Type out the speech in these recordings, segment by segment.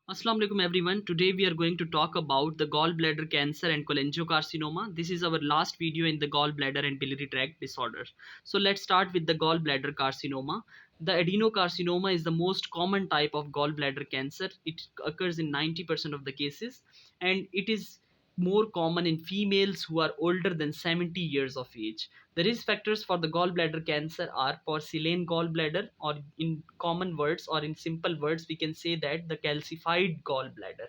Assalamu alaikum everyone. Today we are going to talk about the gallbladder cancer and cholangiocarcinoma. This is our last video in the gallbladder and biliary tract disorders. So let's start with the gallbladder carcinoma. The adenocarcinoma is the most common type of gallbladder cancer. It occurs in 90% of the cases, and it is more common in females who are older than 70 years of age. The risk factors for the gallbladder cancer are porcelain gallbladder, or in common words or in simple words, we can say that the calcified gallbladder,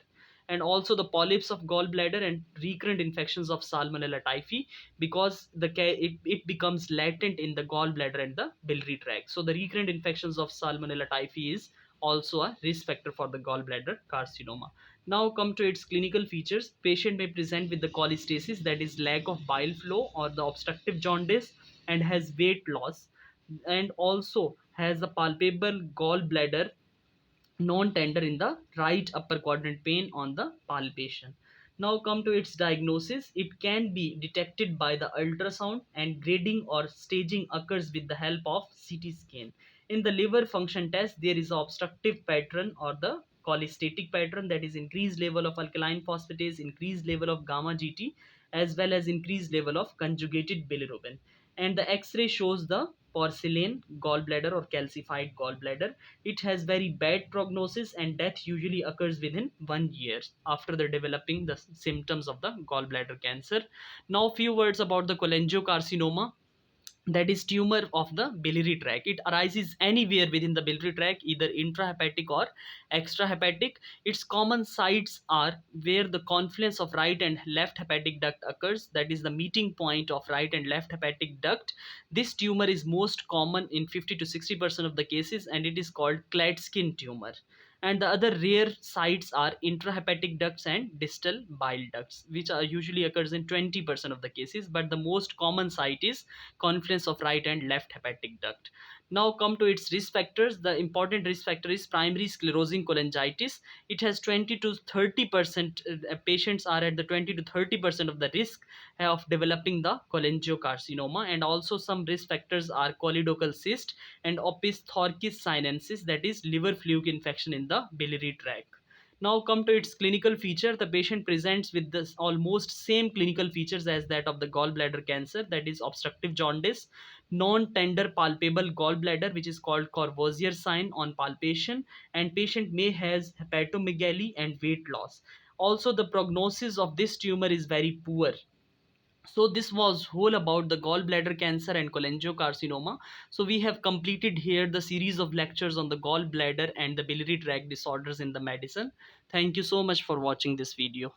and also the polyps of gallbladder and recurrent infections of Salmonella typhi, because it becomes latent in the gallbladder and the biliary tract. So the recurrent infections of Salmonella typhi is also a risk factor for the gallbladder carcinoma. Now come to its clinical features. Patient may present with the cholestasis, that is lack of bile flow, or the obstructive jaundice, and has weight loss, and also has a palpable gallbladder non-tender in the right upper quadrant pain on the palpation. Now come to its diagnosis. It can be detected by the ultrasound, and grading or staging occurs with the help of CT scan. In the liver function test, there is an obstructive pattern or the cholestatic pattern, that is increased level of alkaline phosphatase, increased level of gamma GT, as well as increased level of conjugated bilirubin. And the X-ray shows the porcelain gallbladder or calcified gallbladder. It has very bad prognosis, and death usually occurs within 1 year after the developing the symptoms of the gallbladder cancer. Now few words about the cholangiocarcinoma, that is tumor of the biliary tract. It arises anywhere within the biliary tract, either intrahepatic or extrahepatic. Its common sites are where the confluence of right and left hepatic duct occurs, that is the meeting point of right and left hepatic duct. This tumor is most common in 50 to 60% of the cases, and it is called Klatskin tumor. And the other rare sites are intrahepatic ducts and distal bile ducts, which are usually occurs in 20% of the cases, but the most common site is confluence of right and left hepatic duct. Now come to its risk factors. The important risk factor is primary sclerosing cholangitis. It has 20 to 30%, patients are at the 20 to 30% of the risk of developing the cholangiocarcinoma. And also some risk factors are choledochal cyst and Opisthochus sinensis, that is liver fluke infection in the biliary tract. Now come to its clinical feature. The patient presents with this almost same clinical features as that of the gallbladder cancer, that is obstructive jaundice, non-tender palpable gallbladder, which is called Courvoisier sign on palpation, and patient may has hepatomegaly and weight loss. Also the prognosis of this tumor is very poor. So this was whole about the gallbladder cancer and cholangiocarcinoma. So we have completed here the series of lectures on the gallbladder and the biliary tract disorders in the medicine. Thank you so much for watching this video.